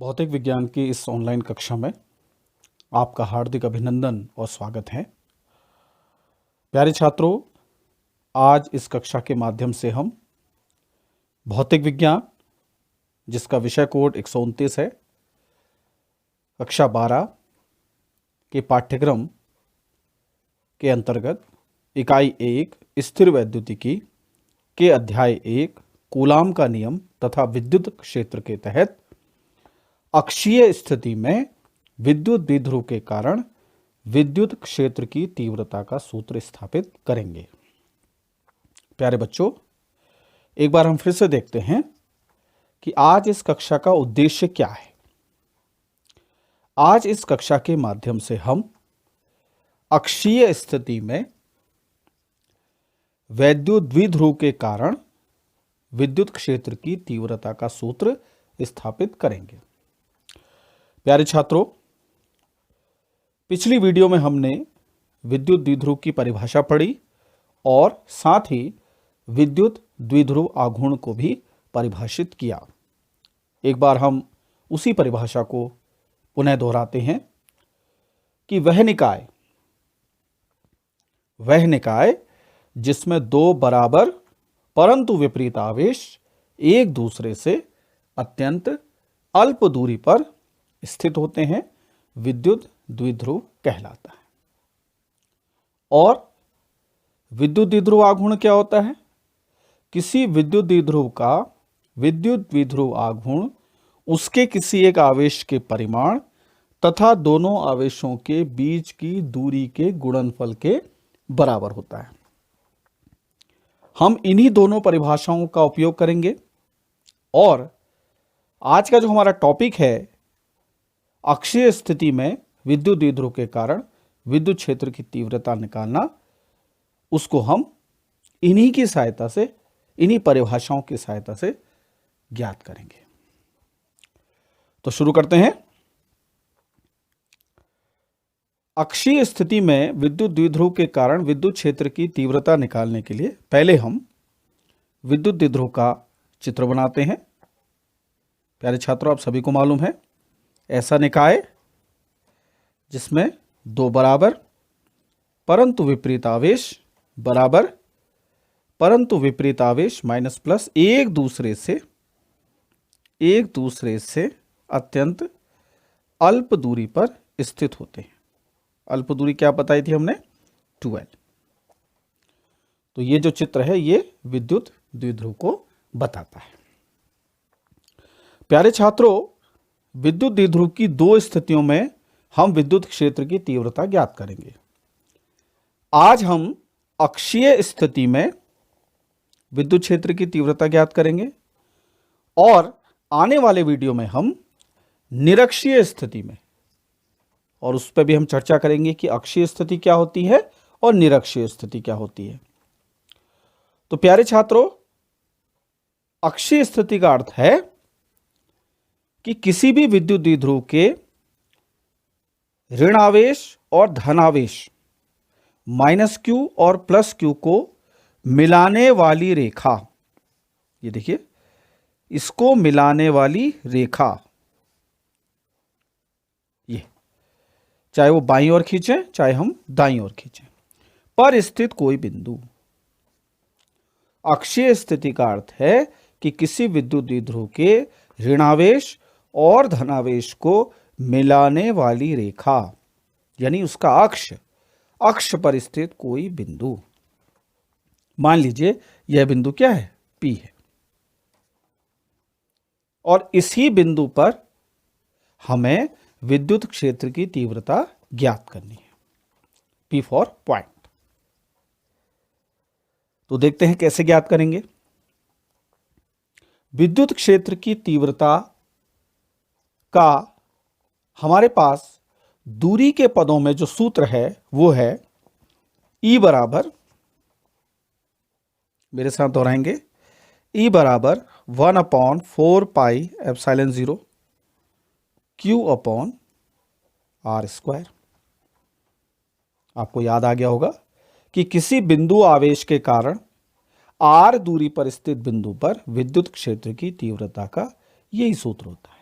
भौतिक विज्ञान की इस ऑनलाइन कक्षा में आपका हार्दिक अभिनंदन और स्वागत है। प्यारे छात्रों, आज इस कक्षा के माध्यम से हम भौतिक विज्ञान, जिसका विषय कोड 129 है, कक्षा 12 के पाठ्यक्रम के अंतर्गत इकाई 1 स्थिर वैद्युतिकी के अध्याय 1 कूलाम का नियम तथा विद्युत क्षेत्र के तहत अक्षीय स्थिति में विद्युत द्विध्रुव के कारण विद्युत क्षेत्र की तीव्रता का सूत्र स्थापित करेंगे। प्यारे बच्चों, एक बार हम फिर से देखते हैं कि आज इस कक्षा का उद्देश्य क्या है। आज इस कक्षा के माध्यम से हम अक्षीय स्थिति में वैद्युत द्विध्रुव के कारण विद्युत क्षेत्र की तीव्रता का सूत्र स्थापित करेंगे। प्यारे छात्रों, पिछली वीडियो में हमने विद्युत द्विध्रुव की परिभाषा पढ़ी और साथ ही विद्युत द्विध्रुव आघूर्ण को भी परिभाषित किया। एक बार हम उसी परिभाषा को पुनः दोहराते हैं कि वह निकाय जिसमें दो बराबर परंतु विपरीत आवेश एक दूसरे से अत्यंत अल्प दूरी पर स्थित होते हैं, विद्युत द्विध्रुव कहलाता है। और विद्युत द्विध्रुव आघूर्ण क्या होता है? किसी विद्युत द्विध्रुव का विद्युत द्विध्रुव आघूर्ण उसके किसी एक आवेश के परिमाण तथा दोनों आवेशों के बीच की दूरी के गुणनफल के बराबर होता है। हम इन्हीं दोनों परिभाषाओं का उपयोग करेंगे और आज का जो हमारा टॉपिक है, अक्षीय स्थिति में विद्युत द्विध्रुव के कारण विद्युत क्षेत्र की तीव्रता निकालना, उसको हम इन्हीं की सहायता से, इन्हीं परिभाषाओं की सहायता से ज्ञात करेंगे। तो शुरू करते हैं। अक्षीय स्थिति में विद्युत द्विध्रुव के कारण विद्युत क्षेत्र की तीव्रता निकालने के लिए पहले हम विद्युत द्विध्रुव का चित्र बनाते हैं। प्यारे छात्रों, आप सभी को मालूम है, ऐसा निकाय जिसमें दो बराबर परंतु विपरीत आवेश बराबर परंतु विपरीत आवेश माइनस प्लस एक दूसरे से अत्यंत अल्प दूरी पर स्थित होते हैं। अल्प दूरी क्या बताई थी हमने? 2L। तो ये जो चित्र है ये विद्युत द्विध्रुव को बताता है। प्यारे छात्रों, विद्युत द्विध्रुव की दो स्थितियों में हम विद्युत क्षेत्र की तीव्रता ज्ञात करेंगे। आज हम अक्षीय स्थिति में विद्युत क्षेत्र की तीव्रता ज्ञात करेंगे और आने वाले वीडियो में हम निरक्षीय स्थिति में, और उस पर भी हम चर्चा करेंगे कि अक्षीय स्थिति क्या होती है और निरक्षीय स्थिति क्या होती है। तो प्यारे छात्रों, अक्षीय स्थिति का अर्थ है कि किसी भी विद्युत द्विध्रुव के ऋण आवेश और धन आवेश माइनस Q और प्लस Q को मिलाने वाली रेखा, ये देखिए, इसको मिलाने वाली रेखा, ये चाहे वो बाईं ओर खींचे चाहे हम दाईं ओर खींचे, पर स्थित कोई बिंदु। अक्षीय स्थिति का अर्थ है कि किसी विद्युत द्विध्रुव के ऋणावेश और धनावेश को मिलाने वाली रेखा, यानी उसका अक्ष पर स्थित कोई बिंदु। मान लीजिए यह बिंदु क्या है? P है, और इसी बिंदु पर हमें विद्युत क्षेत्र की तीव्रता ज्ञात करनी है। P for point. तो देखते हैं कैसे ज्ञात करेंगे। विद्युत क्षेत्र की तीव्रता का हमारे पास दूरी के पदों में जो सूत्र है वो है E बराबर, मेरे साथ दोहराएंगे, E बराबर 1/4πε0 Q/r²। आपको याद आ गया होगा कि किसी बिंदु आवेश के कारण r दूरी पर स्थित बिंदु पर विद्युत क्षेत्र की तीव्रता का यही सूत्र होता है।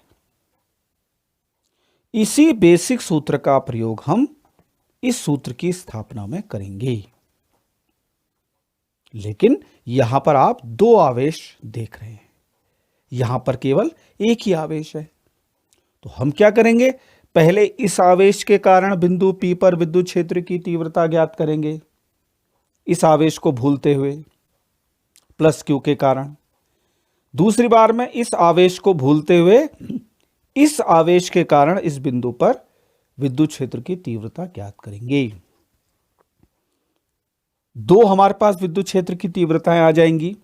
इसी बेसिक सूत्र का प्रयोग हम इस सूत्र की स्थापना में करेंगे। लेकिन यहां पर आप दो आवेश देख रहे हैं, यहां पर केवल एक ही आवेश है। तो हम क्या करेंगे, पहले इस आवेश के कारण बिंदु P पर विद्युत क्षेत्र की तीव्रता ज्ञात करेंगे, इस आवेश को भूलते हुए प्लस Q के कारण। दूसरी बार में इस आवेश को भूलते हुए इस आवेश के कारण इस बिंदु पर विद्युत क्षेत्र की तीव्रता ज्ञात करेंगे। दो हमारे पास विद्युत क्षेत्र की तीव्रताएं आ जाएंगी।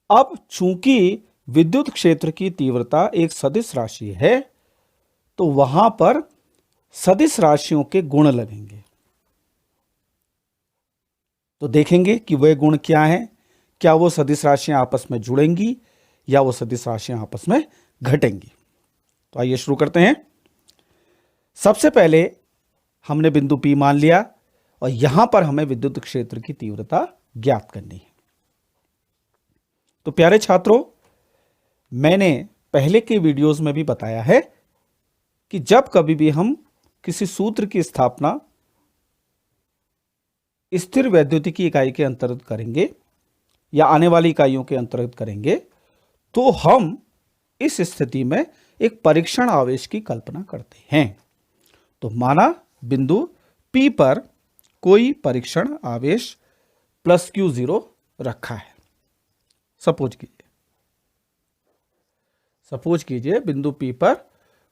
अब चूंकि विद्युत क्षेत्र की तीव्रता एक सदिश राशि है, तो वहां पर सदिश राशियों के गुण लगेंगे। तो देखेंगे कि वे गुण क्या हैं, क्या वो सदिश राशियां आपस में जुड़ेंगी या वो सदिश राशियां आपस में घटेंगी। तो आइए शुरू करते हैं। सबसे पहले हमने बिंदु P मान लिया और यहां पर हमें विद्युत क्षेत्र की तीव्रता ज्ञात करनी है। तो प्यारे छात्रों, मैंने पहले के वीडियोस में भी बताया है कि जब कभी भी हम किसी सूत्र की स्थापना स्थिर वैद्युतिकी इकाई के अंतर्गत करेंगे या आने वाली इकाइयों के अंतर्गत करेंगे, तो हम इस स्थिति में एक परीक्षण आवेश की कल्पना करते हैं। तो माना बिंदु P पर कोई परीक्षण आवेश प्लस Q0 रखा है। सपोज कीजिए बिंदु P पर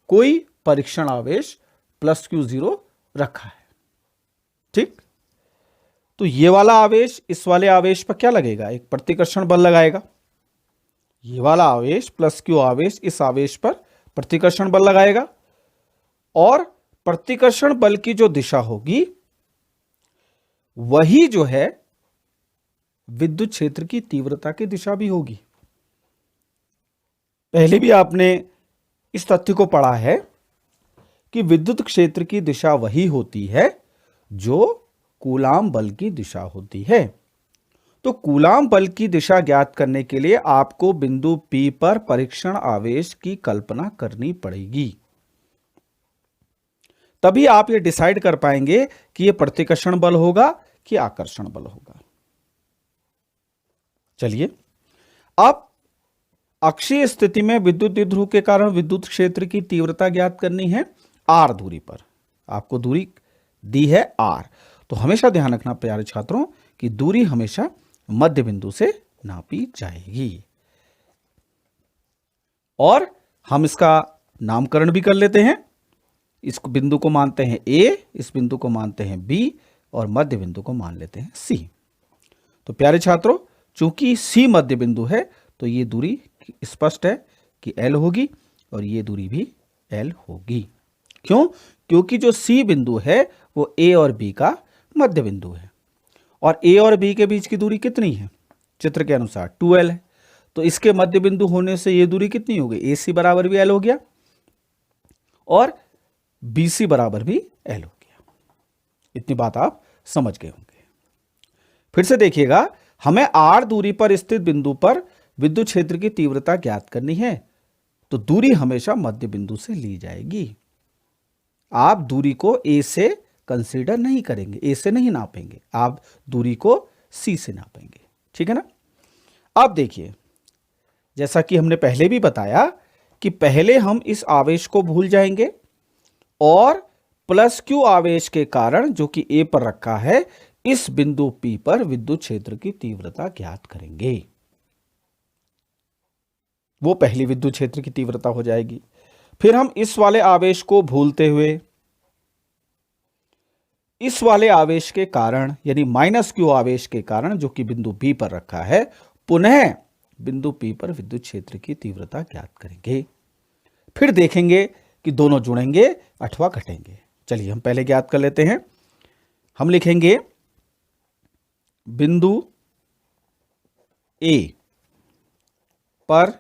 कोई परीक्षण आवेश प्लस Q0 रखा है। ठीक, तो ये वाला आवेश इस वाले आवेश पर क्या लगेगा, एक प्रतिकर्षण बल लगाएगा। ये वाला आवेश प्लस Q आवेश इस आवेश पर प्रतिकर्षण बल लगाएगा और प्रतिकर्षण बल की जो दिशा होगी वही जो है विद्युत क्षेत्र की तीव्रता की दिशा भी होगी। पहले भी आपने इस तथ्य को पढ़ा है कि विद्युत क्षेत्र की दिशा वही होती है जो कूलाम बल की दिशा होती है। तो कूलाम बल की दिशा ज्ञात करने के लिए आपको बिंदु P पर परीक्षण आवेश की कल्पना करनी पड़ेगी। तभी आप ये डिसाइड कर पाएंगे कि यह प्रतिकर्षण बल होगा कि आकर्षण बल होगा। चलिए, अब अक्षीय स्थिति में विद्युत द्विध्रुव के कारण विद्युत क्षेत्र की तीव्रता ज्ञात करनी है R दूरी पर। आपको दूरी दी है R, तो हमेशा ध्यान रखना प्यारे छात्रों कि दूरी हमेशा मध्य बिंदु से नापी जाएगी। और हम इसका नामकरण भी कर लेते हैं। इस बिंदु को मानते हैं A, इस बिंदु को मानते हैं B और मध्य बिंदु को मान लेते हैं C। तो प्यारे छात्रों, चूंकि C मध्य बिंदु है तो ये दूरी स्पष्ट है कि L होगी और ये दूरी भी L होगी। क्यों? क्योंकि जो C बिंदु है वो A और B का मध्य बिंदु है और A और B के बीच की दूरी कितनी है, चित्र के अनुसार 2L है। तो इसके मध्य बिंदु होने से ये दूरी कितनी हो गई, AC बराबर भी L हो गया और BC बराबर भी L हो गया। इतनी बात आप समझ गए होंगे। फिर से देखिएगा, हमें R दूरी पर स्थित बिंदु पर विद्युत क्षेत्र की तीव्रता ज्ञात करनी है, तो दूरी हमेशा मध्य बिंदु से ली जाएगी। आप दूरी को A से कंसीडर नहीं करेंगे, A से नहीं नापेंगे, आप दूरी को C से नापेंगे। ठीक है ना। अब देखिए, जैसा कि हमने पहले भी बताया कि पहले हम इस आवेश को भूल जाएंगे और प्लस Q आवेश के कारण जो कि A पर रखा है, इस बिंदु P पर विद्युत क्षेत्र की तीव्रता ज्ञात करेंगे। वो पहली विद्युत क्षेत्र की तीव्रता हो जाएगी। फिर हम इस वाले आवेश को भूलते हुए इस वाले आवेश के कारण यानी माइनस Q आवेश के कारण जो कि बिंदु B पर रखा है, पुनः बिंदु P पर विद्युत क्षेत्र की तीव्रता ज्ञात करेंगे। फिर देखेंगे कि दोनों जुड़ेंगे अथवा घटेंगे। चलिए हम पहले ज्ञात कर लेते हैं। हम लिखेंगे बिंदु A पर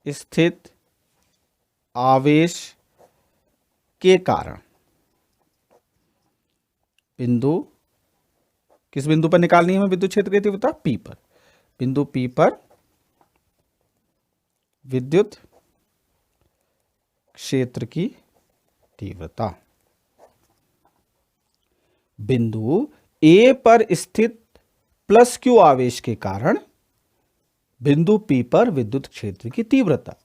स्थित आवेश के कारण किस बिंदु पर निकालनी है हमें विद्युत क्षेत्र की तीव्रता, P पर। बिंदु P पर विद्युत क्षेत्र की तीव्रता बिंदु ए पर स्थित प्लस क्यू आवेश के कारण बिंदु पी पर विद्युत क्षेत्र की तीव्रता।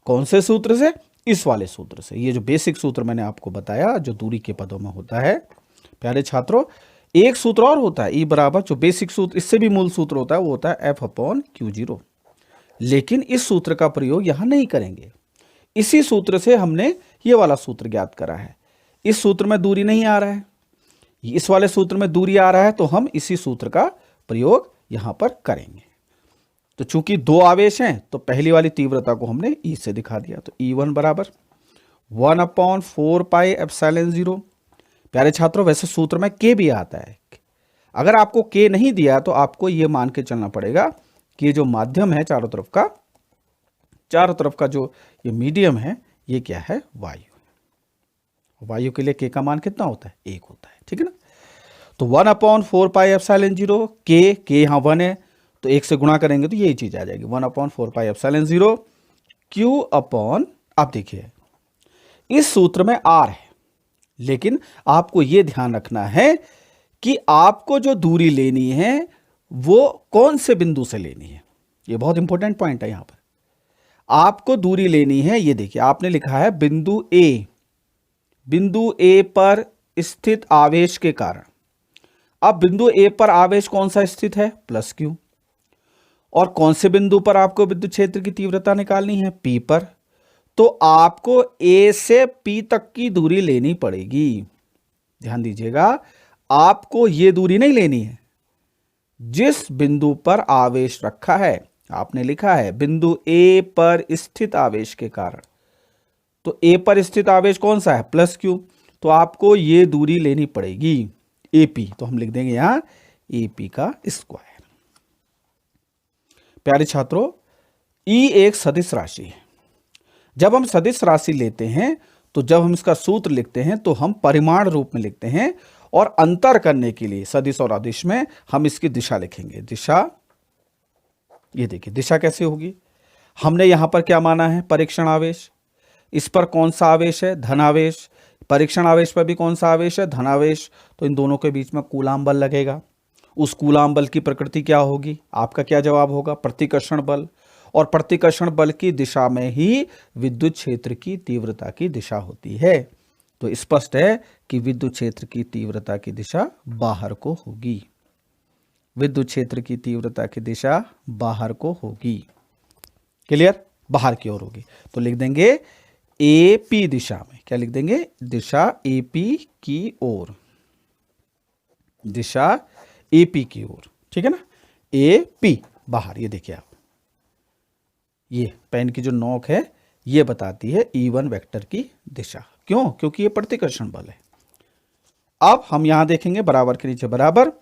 कौन से सूत्र से? इस वाले सूत्र से। ये जो बेसिक सूत्र मैंने आपको बताया जो दूरी के पदों में होता है। प्यारे छात्रों, एक सूत्र और होता है, ई बराबर, जो बेसिक सूत्र, इससे भी मूल सूत्र होता है, वो होता है एफ अपॉन क्यू जीरो। लेकिन इस सूत्र का प्रयोग यहां नहीं करेंगे। इसी सूत्र से हमने ये वाला सूत्र ज्ञात करा है। इस सूत्र में दूरी नहीं आ रहा है, इस वाले सूत्र में दूरी आ रहा है, तो हम इसी सूत्र का प्रयोग यहां पर करेंगे। तो चूंकि दो आवेश हैं तो पहली वाली तीव्रता को हमने ई से दिखा दिया। तो E1 बराबर 1/4πε0। प्यारे छात्रों, वैसे सूत्र में के भी आता है। अगर आपको के नहीं दिया तो आपको यह मान के चलना पड़ेगा कि ये जो माध्यम है चारों तरफ का जो ये मीडियम है, ये क्या है? वायु। वायु के लिए के का मान कितना होता है? 1 होता है। ठीक है ना? तो 1/4πε0 के यहां 1 है तो 1 से गुणा करेंगे तो यही चीज आ जाएगी 1/4πε0 क्यू अपॉन। आप देखिए इस सूत्र में आर है, लेकिन आपको यह ध्यान रखना है कि आपको जो दूरी लेनी है वो कौन से बिंदु से लेनी है। यह बहुत इंपॉर्टेंट पॉइंट है। यहां पर आपको दूरी लेनी है, यह देखिए आपने लिखा है बिंदु ए पर स्थित आवेश के कारण। अब बिंदु ए पर आवेश कौन सा स्थित है? Plus Q. और कौन से बिंदु पर आपको विद्युत क्षेत्र की तीव्रता निकालनी है? पी पर। तो आपको ए से पी तक की दूरी लेनी पड़ेगी। ध्यान दीजिएगा, आपको यह दूरी नहीं लेनी है जिस बिंदु पर आवेश रखा है। आपने लिखा है बिंदु ए पर स्थित आवेश के कारण, तो ए पर स्थित आवेश कौन सा है? Plus Q. तो आपको यह दूरी लेनी पड़ेगी एपी। तो हम लिख देंगे यहां एपी का स्क्वायर। प्यारे छात्रों, ई एक सदिश राशि है। जब हम सदिश राशि लेते हैं तो जब हम इसका सूत्र लिखते हैं तो हम परिमाण रूप में लिखते हैं, और अंतर करने के लिए सदिश और अदिश में हम इसकी दिशा लिखेंगे। दिशा, ये देखिए दिशा कैसे होगी। हमने यहां पर क्या माना है? परीक्षण आवेश। इस पर कौन सा आवेश है? धन आवेश। परीक्षण आवेश पर भी कौन सा आवेश है? धन आवेश। तो इन दोनों के बीच में कूलाम बल लगेगा। उस कूलाम बल की प्रकृति क्या होगी? आपका क्या जवाब होगा? प्रतिकर्षण बल। और प्रतिकर्षण बल की दिशा में ही विद्युत क्षेत्र की तीव्रता की दिशा होती है। तो स्पष्ट है कि विद्युत क्षेत्र की तीव्रता की दिशा बाहर को होगी। विद्युत क्षेत्र की तीव्रता की दिशा बाहर को होगी। क्लियर? बाहर की ओर होगी। तो लिख देंगे एपी दिशा में। क्या लिख देंगे? दिशा एपी की ओर। दिशा एपी की ओर। ठीक है ना? एपी बाहर। ये देखिए आप, ये पेन की जो नोक है ये बताती है E1 वेक्टर की दिशा। क्यों? क्योंकि ये प्रतिकर्षण बल है। अब हम यहां देखेंगे बराबर के नीचे बराबर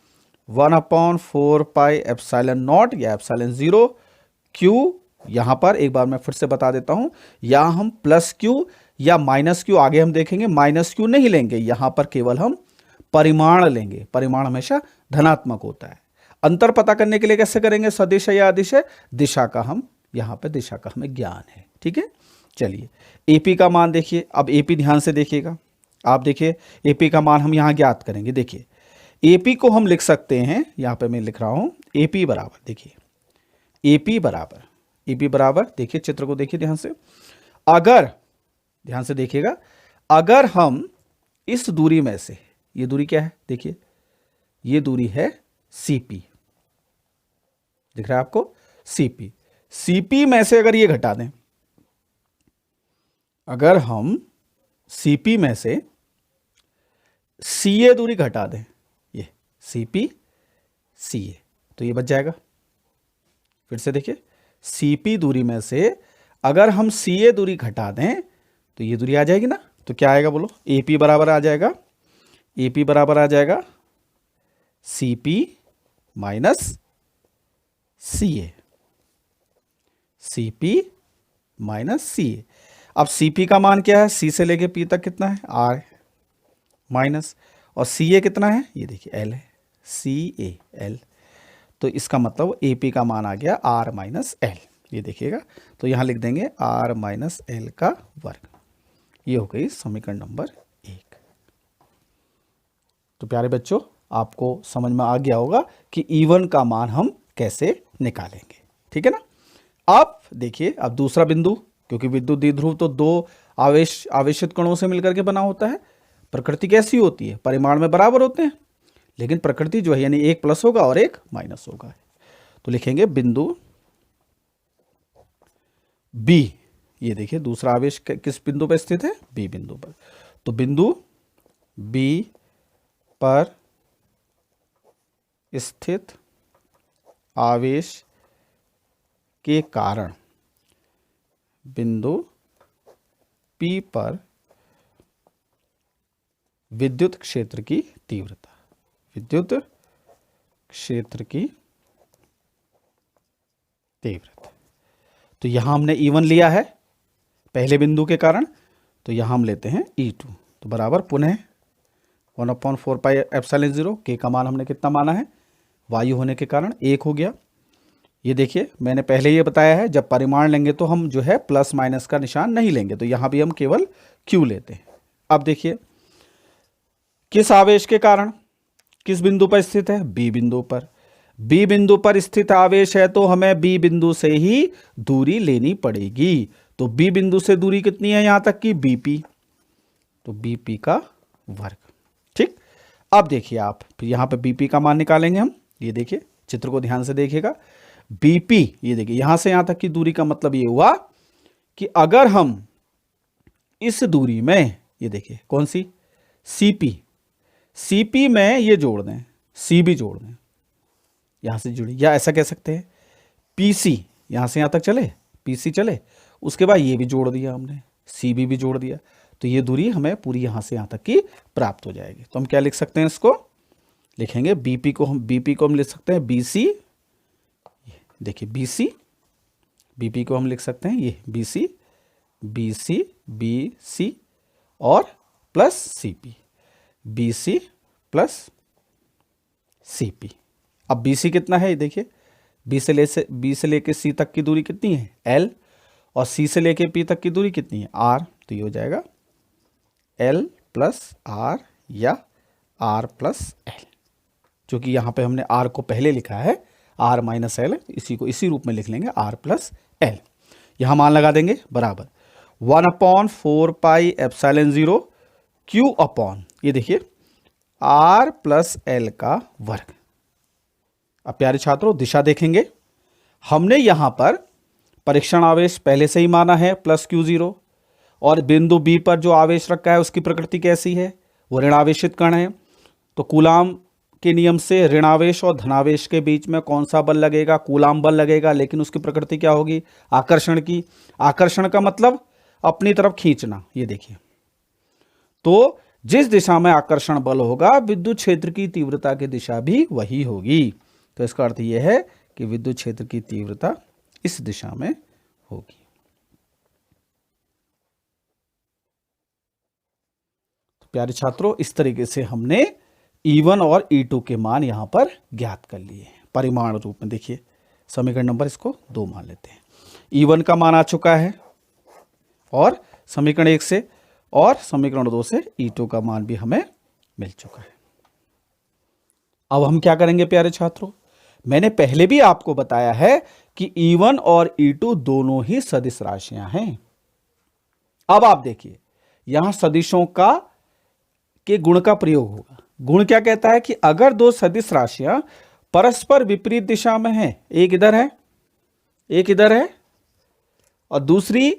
1/4πε0 या ε0 क्यू। यहां पर एक बार मैं फिर से बता देता हूं, यहां हम प्लस क्यू या माइनस क्यू, आगे हम देखेंगे माइनस क्यू नहीं लेंगे, यहां पर केवल हम परिमाण लेंगे। परिमाण हमेशा धनात्मक होता है। अंतर पता करने के लिए कैसे करेंगे? सदिश है या अदिश है? दिशा का हम यहां पर दिशा का हमें ज्ञान है। ठीक है, चलिए एपी का मान देखिए। अब एपी ध्यान से देखिएगा। आप देखिए एपी का मान हम यहां ज्ञात करेंगे। देखिए एपी को हम लिख सकते हैं, यहां पे मैं लिख रहा हूं एपी बराबर, देखिए एपी बराबर देखिए चित्र को देखिए ध्यान से। अगर ध्यान से देखिएगा, अगर हम इस दूरी में से, ये दूरी क्या है? देखिए ये दूरी है सीपी। दिख रहा है आपको? सीपी में से अगर ये घटा दें, अगर हम सीपी में से सीए दूरी घटा दें, ये सीपी सीए, तो ये बच जाएगा। फिर से देखिए, सीपी दूरी में से अगर हम सीए दूरी घटा दें तो ये दूरी आ जाएगी ना। तो क्या आएगा बोलो? एपी बराबर आ जाएगा, एपी बराबर आ जाएगा CP minus CA. CP minus CA. अब सीपी का मान क्या है? सी से लेके पी तक कितना है? आर माइनस, और सीए कितना है? ये देखिए एल है, सी ए एल। तो इसका मतलब एपी का मान आ गया आर माइनस एल। ये देखिएगा, तो यहां लिख देंगे आर माइनस एल का वर्ग। ये हो गई समीकरण नंबर 1। तो प्यारे बच्चों, आपको समझ में आ गया होगा कि E1 का मान हम कैसे निकालेंगे। ठीक है ना। अब देखिए, अब दूसरा बिंदु, क्योंकि विद्युत द्विध्रुव तो दो आवेशित कणों से मिलकर के बना होता है। प्रकृति कैसी होती है, परिमाण में बराबर होते हैं, लेकिन प्रकृति जो है यानी एक प्लस होगा और एक माइनस होगा। तो लिखेंगे बिंदु बी। ये देखिए दूसरा आवेश किस बिंदु पर स्थित है, बी बिंदु पर। तो बिंदु बी पर स्थित आवेश के कारण बिंदु P पर विद्युत क्षेत्र की तीव्रता, विद्युत क्षेत्र की तीव्रता। तो यहां हमने E1 लिया है पहले बिंदु के कारण, तो यहां हम लेते हैं E2। तो बराबर पुनः 1/4 पाई एप्सिलॉन 0, के का मान हमने कितना माना है, वायु होने के कारण 1 हो गया। ये देखिए मैंने पहले ये बताया है, जब परिमाण लेंगे तो हम जो है प्लस माइनस का निशान नहीं लेंगे, तो यहां भी हम केवल Q लेते हैं। अब देखिए किस आवेश के कारण किस बिंदु पर स्थित है, बी बिंदु पर। बी बिंदु पर स्थित आवेश है तो हमें बी बिंदु से ही दूरी लेनी पड़ेगी। तो बी बिंदु से दूरी कितनी है यहां तक की, बीपी। तो बीपी का वर्ग। ठीक। अब देखिए आप फिर यहां पे बीपी का मान निकालेंगे हम। ये देखिए चित्र को ध्यान से देखिएगा, बीपी, ये देखिए यहां से यहां तक की दूरी का मतलब ये हुआ कि अगर हम इस दूरी में, ये देखिए कौन सी, सीपी, सीपी में ये जोड़ दें, सी भी जोड़ दें, यहां से जुड़ी, या ऐसा कह सकते हैं पीसी, यहां से यहां तक चले, पीसी चले, उसके बाद ये भी जोड़ दिया हमने, सीबी भी जोड़ दिया, तो ये दूरी हमें पूरी यहां से यहां तक की प्राप्त हो जाएगी। तो हम क्या लिख सकते हैं, इसको लिखेंगे बीपी को हम लिख सकते हैं बीसी। देखिए बीसी, बीपी को हम लिख सकते हैं ये बीसी, बीसी, बीसी और plus CP, BC plus CP. अब बीसी कितना है, देखिए बी से लेके सी तक की दूरी कितनी है, एल, और सी से लेके पी तक की दूरी कितनी है, आर। तो ये हो जाएगा एल प्लस आर या आर प्लस एल, जो कि यहां पे हमने आर को पहले लिखा है आर माइनस एल, इसी को इसी रूप में लिख लेंगे आर प्लस एल। यहां मान लगा देंगे बराबर 1/4 पाई एप्सिलॉन 0 क्यू अपॉन, ये देखिए आर प्लस एल का वर्ग। अब प्यारे छात्रों दिशा देखेंगे, हमने यहां पर परीक्षण आवेश पहले से ही माना है प्लस Q0, और बिंदु बी पर जो आवेश रखा है उसकी प्रकृति कैसी है, वो ऋणावेशित कण है। तो कूलाम के नियम से ऋणावेश और धनावेश के बीच में कौन सा बल लगेगा, कूलाम बल लगेगा, लेकिन उसकी प्रकृति क्या होगी, आकर्षण की। आकर्षण का मतलब अपनी तरफ खींचना। ये देखिए, तो जिस दिशा में आकर्षण बल होगा विद्युत क्षेत्र की तीव्रता की दिशा भी वही होगी। तो इसका अर्थ यह है कि विद्युत क्षेत्र की तीव्रता इस दिशा में होगी। तो प्यारे छात्रों, इस तरीके से हमने E1 और E2 के मान यहां पर ज्ञात कर लिए परिमाण रूप में। देखिए समीकरण नंबर इसको 2 मान लेते हैं। E1 का मान आ चुका है और समीकरण 1 से, और समीकरण 2 से E2 का मान भी हमें मिल चुका है। अब हम क्या करेंगे प्यारे छात्रों, मैंने पहले भी आपको बताया है कि E1 और E2 दोनों ही सदिश राशियां हैं। अब आप देखिए यहां सदिशों के गुण का प्रयोग होगा। गुण क्या कहता है कि अगर दो सदिश राशियां परस्पर विपरीत दिशा में हैं, एक इधर है एक इधर है, और दूसरी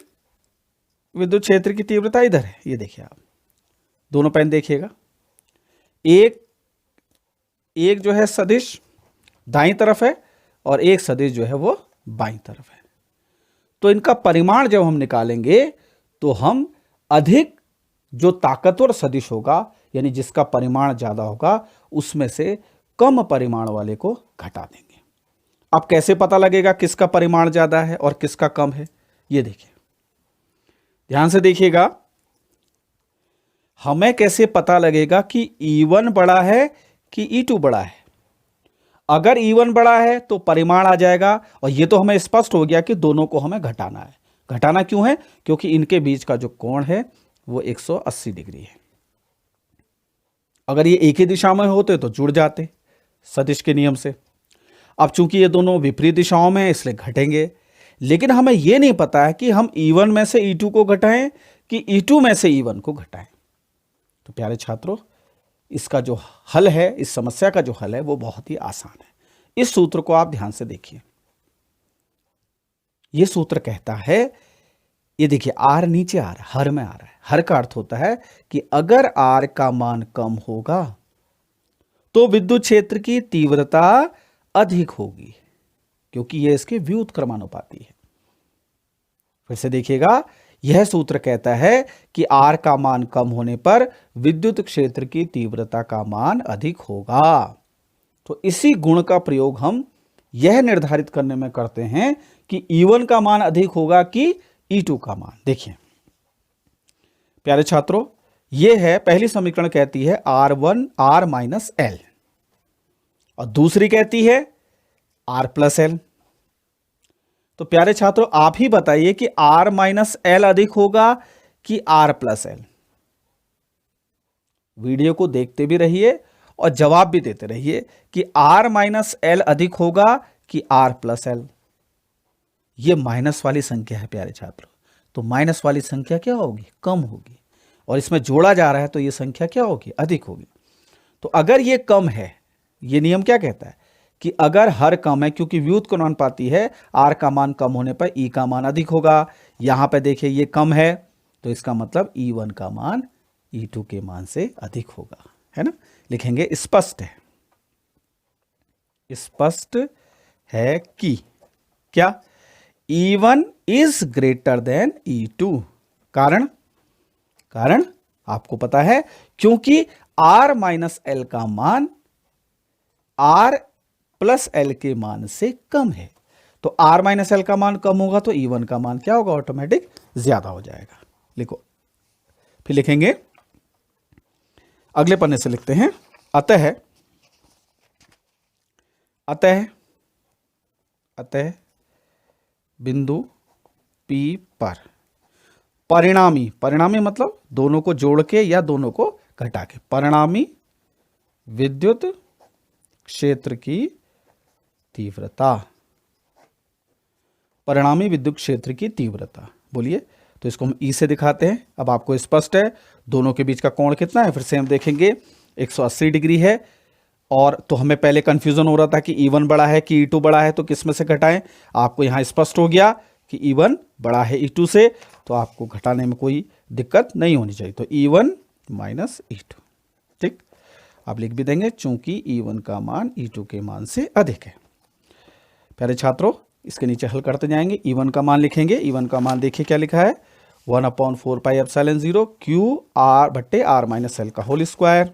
विद्युत क्षेत्र की तीव्रता इधर है, ये देखिए आप दोनों पेन देखिएगा, एक जो है सदिश दाईं तरफ है और एक सदिश जो है वो बाईं तरफ है। तो इनका परिमाण जब हम निकालेंगे तो हम अधिक जो ताकतवर सदिश होगा, यानी जिसका परिमाण ज्यादा होगा, उसमें से कम परिमाण वाले को घटा देंगे। अब कैसे पता लगेगा किसका परिमाण ज्यादा है और किसका कम है, ये देखिए ध्यान से देखिएगा। हमें कैसे पता लगेगा कि E1 बड़ा है कि E2 बड़ा है। अगर E1 बड़ा है तो परिमाण आ जाएगा, और ये तो हमें स्पष्ट हो गया कि दोनों को हमें घटाना है। घटाना क्यों है, क्योंकि इनके बीच का जो कोण है वो 180 डिग्री है। अगर ये एक ही दिशा में होते तो जुड़ जाते सदिश के नियम से। अब चूंकि ये दोनों विपरीत दिशाओं में हैं इसलिए घटेंगे, लेकिन हमें ये नहीं पता है कि हम E1 में से E2 को घटाएं कि E2 में से E1 को घटाएं। तो प्यारे छात्रों, इसका जो हल है, इस समस्या का जो हल है वो बहुत ही आसान है। इस सूत्र को आप ध्यान से देखिए। यह सूत्र कहता है, ये देखिए R नीचे आ रहा है, हर में आ रहा है। हर का अर्थ होता है कि अगर R का मान कम होगा तो विद्युत क्षेत्र की तीव्रता अधिक होगी, क्योंकि यह इसके व्युत्क्रमानुपाती है। फिर से देखिएगा, यह सूत्र कहता है कि R का मान कम होने पर विद्युत क्षेत्र की तीव्रता का मान अधिक होगा। तो इसी गुण का प्रयोग हम यह निर्धारित करने में करते हैं कि E1 का मान अधिक होगा कि E2 का मान। देखिए प्यारे छात्रों, यह है पहली समीकरण कहती है R1 R माइनस L, और दूसरी कहती है R प्लस L। तो प्यारे छात्रों, आप ही बताइए कि R माइनस L अधिक होगा कि R प्लस L। वीडियो को देखते भी रहिए और जवाब भी देते रहिए कि R माइनस L अधिक होगा कि R प्लस L। यह माइनस वाली संख्या है प्यारे छात्रों, तो माइनस वाली संख्या क्या होगी? कम होगी। और इसमें जोड़ा जा रहा है तो यह संख्या क्या होगी? अधिक होगी। तो अगर यह कम है, यह नियम क्या कहता है कि अगर हर कम है, क्योंकि व्युत्क्रमानुपाती है, R का मान कम होने पर E का मान अधिक होगा। यहां पे देखिए ये कम है, तो इसका मतलब E1 का मान E2 के मान से अधिक होगा, है ना। लिखेंगे स्पष्ट है, स्पष्ट है कि क्या E1 is greater than E2। कारण आपको पता है, क्योंकि R माइनस L का मान R प्लस L के मान से कम है। तो R माइनस L का मान कम होगा तो E1 का मान क्या होगा? ऑटोमेटिक ज्यादा हो जाएगा। लिखो, फिर लिखेंगे अगले पन्ने से लिखते हैं। अतः बिंदु P पर परिणामी मतलब दोनों को जोड़ के या दोनों को घटा के, परिणामी विद्युत क्षेत्र की तीव्रता, परिणामी विद्युत क्षेत्र की तीव्रता। बोलिए, तो इसको हम E से दिखाते हैं। अब आपको स्पष्ट है दोनों के बीच का कोण कितना है, फिर से हम देखेंगे 180 डिग्री है। और तो हमें पहले कंफ्यूजन हो रहा था कि E1 बड़ा है कि E2 बड़ा है, तो किस में से घटाएं। आपको यहां स्पष्ट हो गया कि E1 बड़ा है E2 से, तो आपको घटाने में कोई दिक्कत नहीं होनी चाहिए। तो E1 माइनस E2, ठीक। आप लिख भी देंगे चूंकि E1 का मान E2 के मान से अधिक है। प्यारे छात्रों, इसके नीचे हल करते जाएंगे। E1 का मान लिखेंगे। E1 का मान देखिए क्या लिखा है, 1/4 पाई एप्सिलॉन 0 Q R बट्टे R माइनस L का होल स्क्वायर।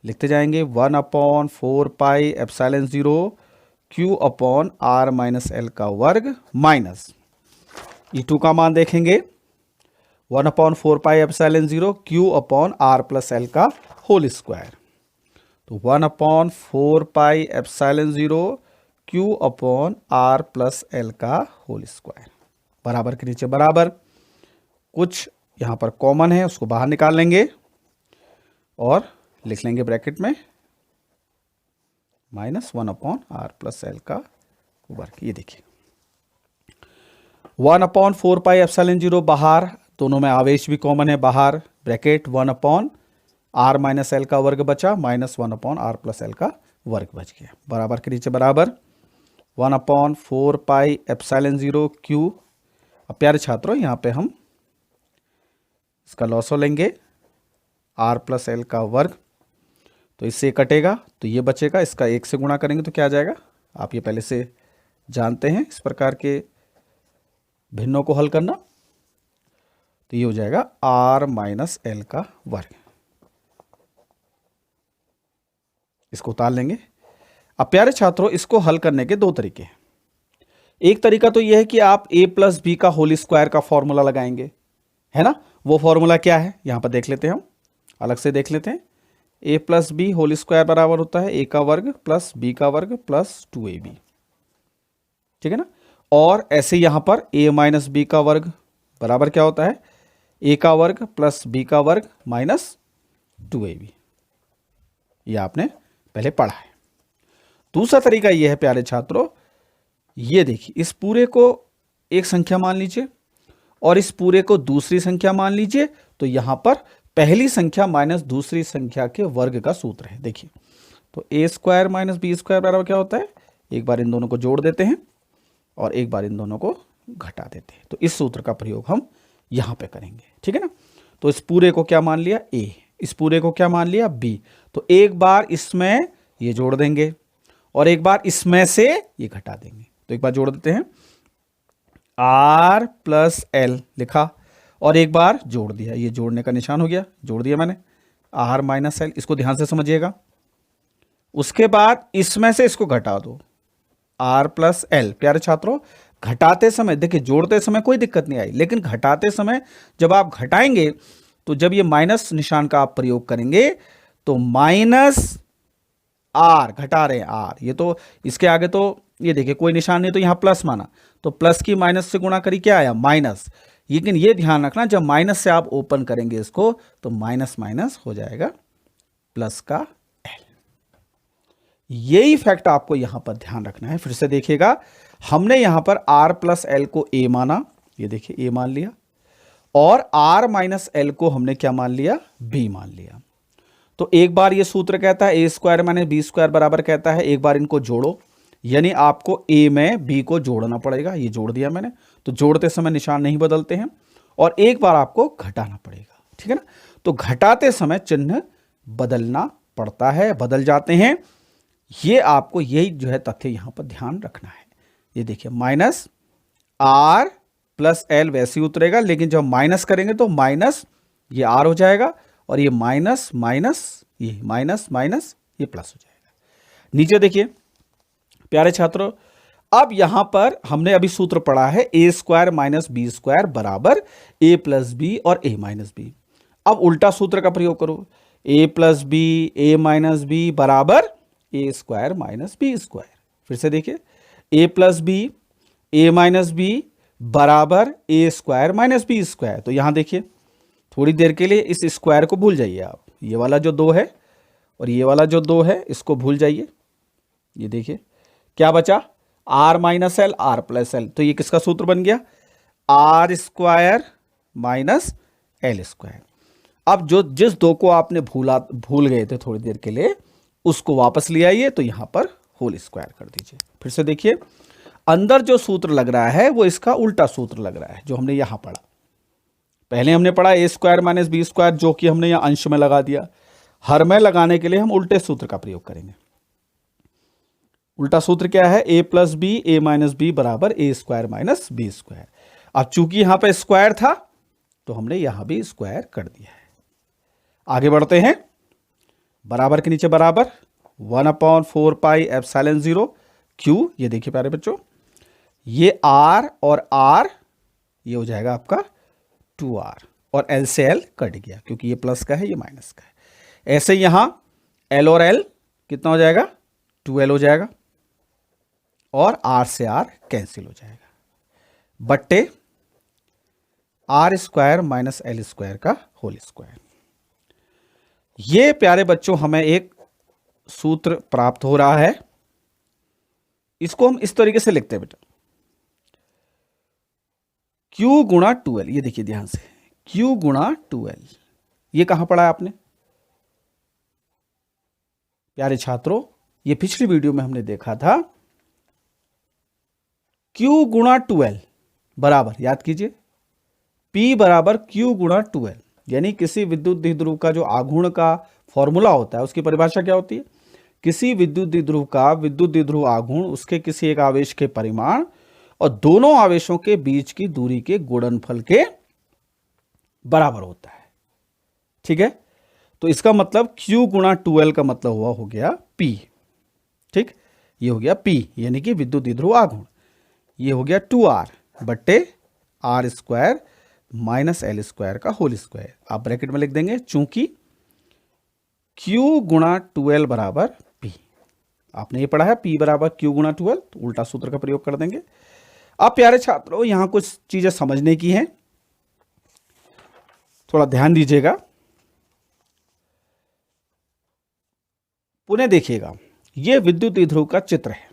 लिखते जाएंगे 1/4 pi epsilon 0 Q upon R minus L का वर्ग माइनस E2 का मान देखेंगे 1/4 pi epsilon 0 Q upon R plus L का होल स्क्वायर। तो 1/4 pi epsilon 0 Q upon R plus L का होल स्क्वायर, बराबर के नीचे बराबर। कुछ यहां पर कॉमन है उसको बाहर निकाल लेंगे और लिख लेंगे ब्रैकेट में माइनस 1/R प्लस L का वर्ग। ये देखिए 1/4 पाई एप्सिलॉन 0 बाहर, दोनों में आवेश भी कॉमन है बाहर, ब्रैकेट 1/R माइनस L का वर्ग बचा, माइनस 1/R प्लस L का वर्ग बच गया, बराबर के नीचे बराबर। 1/4 पाई एप्सिलॉन 0 Q। अब प्यारे छात्रों, यहां पे हम इसका लॉसो लेंगे R प्लस L का वर्ग, तो इससे कटेगा तो ये बचेगा, इसका 1 से गुणा करेंगे तो क्या आ जाएगा, आप ये पहले से जानते हैं इस प्रकार के भिन्नों को हल करना। तो ये हो जाएगा R माइनस L का वर्ग, इसको उतार लेंगे। अब प्यारे छात्रों, इसको हल करने के दो तरीके हैं। एक तरीका तो यह है कि आप a प्लस बी का होल स्क्वायर का फॉर्मूला लगाएंगे, है ना। वो फॉर्मूला क्या है यहां पर देख लेते हैं, हम अलग से देख लेते हैं। a plus B whole square बराबर होता है a का वर्ग प्लस b का वर्ग प्लस 2ab, ठीक है ना। और ऐसे यहां पर a माइनस बी का वर्ग बराबर क्या होता है, ए का वर्ग प्लस बी का वर्ग माइनस 2ab। ये आपने पहले पढ़ा है। दूसरा तरीका यह है प्यारे छात्रों, ये देखिए, इस पूरे को एक संख्या मान लीजिए और इस पूरे को दूसरी संख्या मान लीजिए, तो यहां पर पहली संख्या माइनस दूसरी संख्या के वर्ग का सूत्र है। देखिए, तो ए स्क्वायर माइनस बी स्क्वायर बराबर क्या होता है, एक बार इन दोनों को जोड़ देते हैं और एक बार इन दोनों को घटा देते हैं। तो इस सूत्र का प्रयोग हम यहां पे करेंगे, ठीक है ना। तो इस पूरे को क्या मान लिया ए, इस पूरे को क्या मान लिया बी, तो एक बार इसमें ये जोड़ देंगे और एक बार इसमें से ये घटा देंगे। तो एक बार जोड़ देते हैं, आर प्लस एल लिखा और एक बार जोड़ दिया, ये जोड़ने का निशान हो गया, जोड़ दिया मैंने, आर माइनस एल। इसको ध्यान से समझिएगा। उसके बाद इसमें से इसको घटा दो, आर प्लस एल। प्यारे छात्रों, घटाते समय देखिए, जोड़ते समय कोई दिक्कत नहीं आई, लेकिन घटाते समय जब आप घटाएंगे तो जब ये माइनस निशान का आप प्रयोग करेंगे तो माइनस आर, घटा रहे हैं आर, ये तो इसके आगे तो ये देखिए कोई निशान नहीं, तो यहां प्लस माना, तो प्लस की माइनस से गुणा करी क्या आया माइनस। लेकिन ये ध्यान रखना, जब माइनस से आप ओपन करेंगे इसको तो माइनस माइनस हो जाएगा प्लस का एल। यही फैक्ट आपको यहां पर ध्यान रखना है। फिर से देखिएगा, हमने यहां पर आर प्लस एल को ए माना, ये देखिए ए मान लिया, और आर माइनस एल को हमने क्या मान लिया, बी मान लिया। तो एक बार ये सूत्र कहता है ए स्क्वायर माइनस बी स्क्वायर बराबर कहता है, एक बार इनको जोड़ो, यानी आपको ए में बी को जोड़ना पड़ेगा। ये जोड़ दिया मैंने, तो जोड़ते समय निशान नहीं बदलते हैं, और एक बार आपको घटाना पड़ेगा, ठीक है ना। तो घटाते समय चिन्ह बदलना पड़ता है, बदल जाते हैं। ये आपको यही जो है तथ्य यहां पर ध्यान रखना है। ये देखिए, माइनस आर प्लस एल वैसे ही उतरेगा, लेकिन जब माइनस करेंगे तो माइनस ये आर हो जाएगा और ये माइनस माइनस, ये माइनस माइनस, ये प्लस हो जाएगा। नीचे देखिए प्यारे छात्रों, अब यहां पर हमने अभी सूत्र पढ़ा है ए स्क्वायर माइनस बी स्क्वायर बराबर ए प्लस बी और ए माइनस बी। अब उल्टा सूत्र का प्रयोग करो, ए प्लस बी ए माइनस बी बराबर ए स्क्वायर माइनस बी स्क्वायर। फिर से देखिए, ए प्लस बी ए माइनस बी बराबर ए स्क्वायर माइनस बी स्क्वायर। तो यहां देखिए, थोड़ी देर के लिए इस स्क्वायर को भूल जाइए आप, ये वाला जो 2 है और ये वाला जो 2 है इसको भूल जाइए। ये देखिए क्या बचा, R minus L R plus L. तो ये किसका सूत्र बन गया, R square minus L square. अब जो जिस 2 को आपने भूल गए थे थोड़ी देर के लिए, उसको वापस ले आइए, तो यहां पर होल स्क्वायर कर दीजिए। फिर से देखिए, अंदर जो सूत्र लग रहा है वो इसका उल्टा सूत्र लग रहा है जो हमने यहां पढ़ा। पहले हमने पढ़ा ए स्क्वायर माइनस बी स्क्वायर, जो कि हमने यहां अंश में लगा दिया। हर में लगाने के लिए हम उल्टे सूत्र का प्रयोग करेंगे। उल्टा सूत्र क्या है, ए प्लस बी ए माइनस बी बराबर ए स्क्वायर माइनस बी स्क्वायर। अब चूंकि यहां पे स्क्वायर था तो हमने यहां भी स्क्वायर कर दिया है। आगे बढ़ते हैं, बराबर के नीचे बराबर 1/4 पाई एप्सिलॉन 0 क्यू। ये देखिए प्यारे बच्चों, ये आर और आर ये हो जाएगा आपका 2r, और एल से एल कट गया क्योंकि ये प्लस का है ये माइनस का है। ऐसे यहां एल और एल कितना हो जाएगा, 2l हो जाएगा, और r से r कैंसिल हो जाएगा, बट्टे R square minus L square का होल स्क्वायर। ये प्यारे बच्चों हमें एक सूत्र प्राप्त हो रहा है। इसको हम इस तरीके से लिखते हैं बेटा, Q गुणा 2l। ये देखिए ध्यान से, Q गुणा 2l, ये कहां पढ़ा है आपने प्यारे छात्रों, ये पिछली वीडियो में हमने देखा था। Q गुणा 2l बराबर, याद कीजिए, P बराबर Q गुणा 2l, यानी किसी विद्युत द्विध्रुव का जो आघूर्ण का फॉर्मूला होता है उसकी परिभाषा क्या होती है, किसी विद्युत द्विध्रुव का विद्युत द्विध्रुव आघूर्ण उसके किसी एक आवेश के परिमाण और दोनों आवेशों के बीच की दूरी के गुणनफल के बराबर होता है। ठीक है, तो इसका मतलब Q गुणा 2l का मतलब हो गया P। ठीक, ये हो गया P यानी कि विद्युत द्विध्रुव आघूर्ण। ये हो गया 2r बट्टे R square minus L square का होल स्क्वायर। आप ब्रैकेट में लिख देंगे, चूंकि Q गुणा 2l बराबर P। आपने ये पढ़ा है P बराबर Q गुणा 2l, तो उल्टा सूत्र का प्रयोग कर देंगे। अब प्यारे छात्रों यहां कुछ चीजें समझने की हैं। थोड़ा ध्यान दीजिएगा, पुनः देखिएगा। यह विद्युत द्विध्रुव का चित्र है।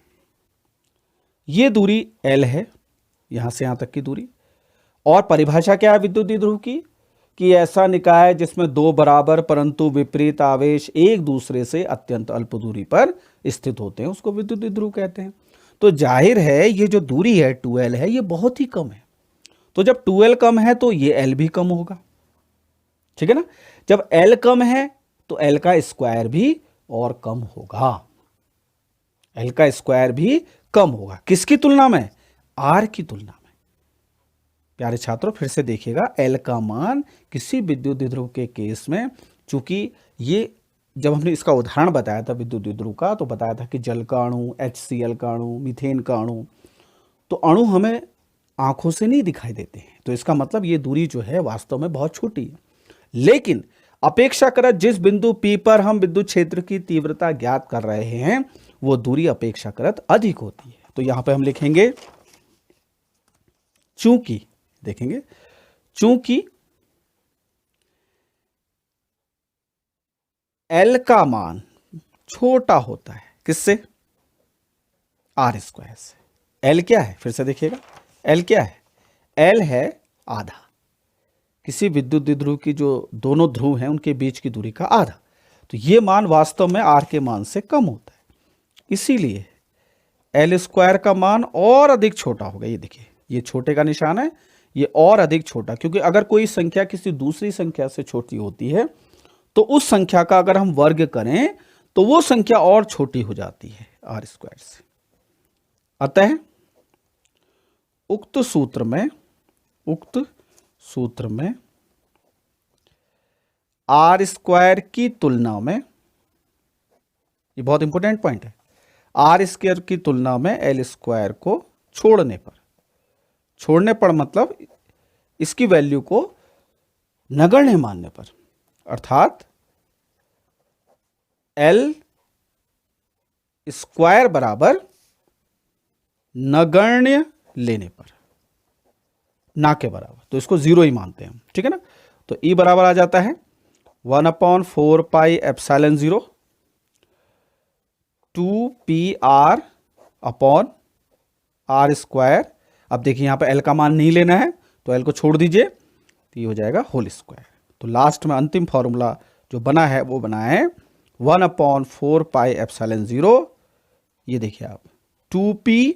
यह दूरी L है, यहां से यहां तक की दूरी। और परिभाषा क्या है विद्युत द्विध्रुव की? कि ऐसा निकाय जिसमें दो बराबर परंतु विपरीत आवेश एक दूसरे से अत्यंत अल्प दूरी पर स्थित होते हैं, उसको विद्युत द्विध्रुव कहते हैं। तो जाहिर है ये जो दूरी है 2L है, ये बहुत ही कम है। तो जब 2L कम है तो ये L भी कम होगा, ठीक है ना। जब L कम है तो L का स्क्वायर भी और कम होगा। L का स्क्वायर भी कम होगा। किसकी तुलना में? R की तुलना में। प्यारे छात्रों फिर से देखिएगा, L का मान किसी विद्युत द्विध्रुव के केस में, चूंकि ये जब हमने इसका उदाहरण बताया था विद्युत द्विध्रुव का, तो बताया था कि जल का अणु, HCl का अणु, मीथेन का अणु, तो अणु हमें आंखों से नहीं दिखाई देते हैं। तो इसका मतलब ये दूरी जो है वास्तव में बहुत छोटी है। लेकिन अपेक्षाकृत जिस बिंदु P पर हम विद्युत क्षेत्र की तीव्रता ज्ञात कर रहे हैं, वो दूरी अपेक्षाकृत अधिक होती है। तो यहां पे हम लिखेंगे चूंकि, देखेंगे, चूंकि L का मान छोटा होता है, किससे? R स्क्वायर से। L क्या है? फिर से देखिएगा, L क्या है? L है आधा। किसी विद्युत द्विध्रुव की जो दोनों ध्रुव हैं उनके बीच की दूरी का आधा। तो ये मान वास्तव में R के मान से कम होता है, इसीलिए L स्क्वायर का मान और अधिक छोटा होगा। ये देखिए, ये छोटे का निशान है, ये और अधिक छोटा, क्योंकि अगर कोई संख्या किसी दूसरी संख्या से छोटी होती है तो उस संख्या का अगर हम वर्ग करें तो वो संख्या और छोटी हो जाती है R स्क्वायर से। अतः उक्त सूत्र में R स्क्वायर की तुलना में, ये बहुत इंपॉर्टेंट पॉइंट है, R स्क्वायर की तुलना में L स्क्वायर को छोड़ने पर मतलब इसकी वैल्यू को नगण्य मानने पर, अर्थात L स्क्वायर बराबर नगण्य लेने पर, ना के बराबर, तो इसको 0 ही मानते हैं हम, ठीक है ना। तो E बराबर आ जाता है 1/4 pi epsilon 0 2PR upon R square. अब देखिए यहां पे L का मान नहीं लेना है तो L को छोड़ दीजिए, तो ये हो जाएगा होल स्क्वायर। तो लास्ट में अंतिम फॉर्मूला जो बना है वो बना है 1/4 पाई एप्सिलॉन 0, ये देखिए आप 2P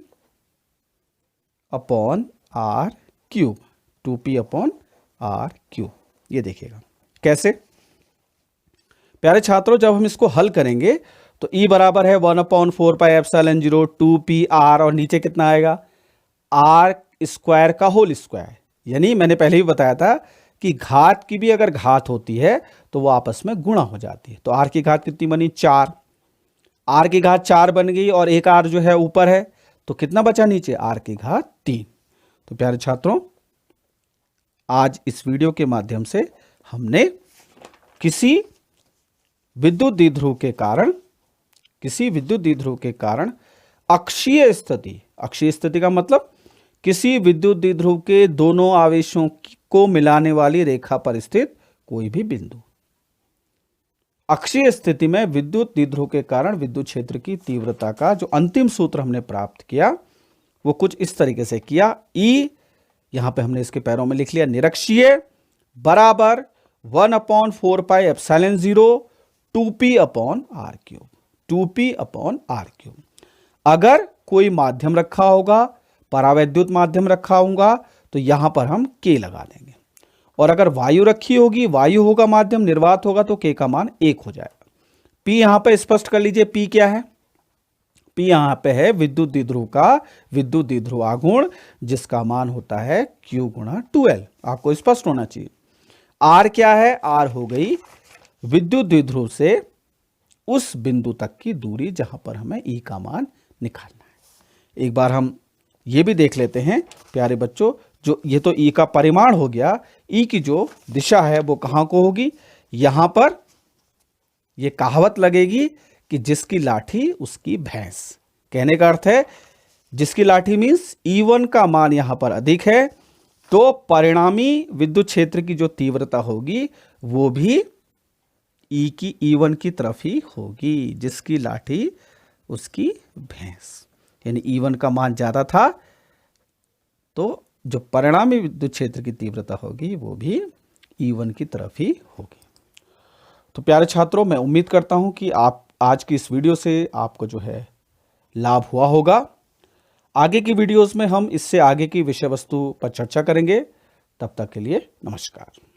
upon R cube, 2P upon R cube. ये देखिएगा कैसे। प्यारे छात्रों जब हम इसको हल करेंगे तो E बराबर है 1/4 पाई एप्सिलॉन 0 2PR, और नीचे कितना आएगा? R स्क्वायर का होल स्क्वायर। यानी मैंने पहले ही बताया था कि घात की भी अगर घात होती है तो वो आपस में गुणा हो जाती है। तो R की घात कितनी बनी? 4। R की घात 4 बन गई और एक R जो है ऊपर है, तो कितना बचा नीचे? R की घात 3। तो प्यारे छात्रों आज इस वीडियो के माध्यम से हमने किसी विद्युत द्विध्रुव के कारण अक्षीय स्थिति का मतलब किसी विद्युत द्विध्रुव के दोनों आवेशों को मिलाने वाली रेखा पर स्थित कोई भी बिंदु। अक्षीय स्थिति में विद्युत द्विध्रुव के कारण विद्युत क्षेत्र की तीव्रता का जो अंतिम सूत्र हमने प्राप्त किया वो कुछ इस तरीके से किया। E यहां पे हमने इसके पैरों में लिख लिया निरक्षीय बराबर 1/4 pi epsilon 0 2P upon R cube, 2P upon R cube. अगर कोई माध्यम रखा होगा, परावैद्युत माध्यम रखा होगा, तो यहां पर हम K लगा देंगे, और अगर वायु रखी होगी, वायु होगा माध्यम, निर्वात होगा, तो K का मान 1 हो जाएगा। P यहां पर स्पष्ट कर लीजिए, P क्या है? P यहां पे है विद्युत द्विध्रुव का विद्युत द्विध्रुव आघूर्ण, जिसका मान होता है Q गुणा 2L। आपको स्पष्ट होना चाहिए। R क्या है? R हो गई विद्युत द्विध्रुव से उस बिंदु तक की दूरी जहां पर हमें E का मान निकालना है। एक बार हम ये भी देख लेते हैं प्यारे बच्चों, जो ये तो E का परिमाण हो गया, E की जो दिशा है वो कहां को होगी? यहां पर ये कहावत लगेगी कि जिसकी लाठी उसकी भैंस। कहने का अर्थ है जिसकी लाठी मीन्स E1 का मान यहां पर अधिक है, तो परिणामी विद्युत क्षेत्र की जो तीव्रता होगी वो भी E1 की तरफ ही होगी। जिसकी लाठी उसकी भैंस, यानी E1 का मान ज्यादा था तो जो परिणामी विद्युत क्षेत्र की तीव्रता होगी वो भी E1 की तरफ ही होगी। तो प्यारे छात्रों, मैं उम्मीद करता हूं कि आप आज की इस वीडियो से आपको जो है लाभ हुआ होगा। आगे की वीडियोस में हम इससे आगे की विषय वस्तु पर चर्चा करेंगे। तब तक के लिए नमस्कार।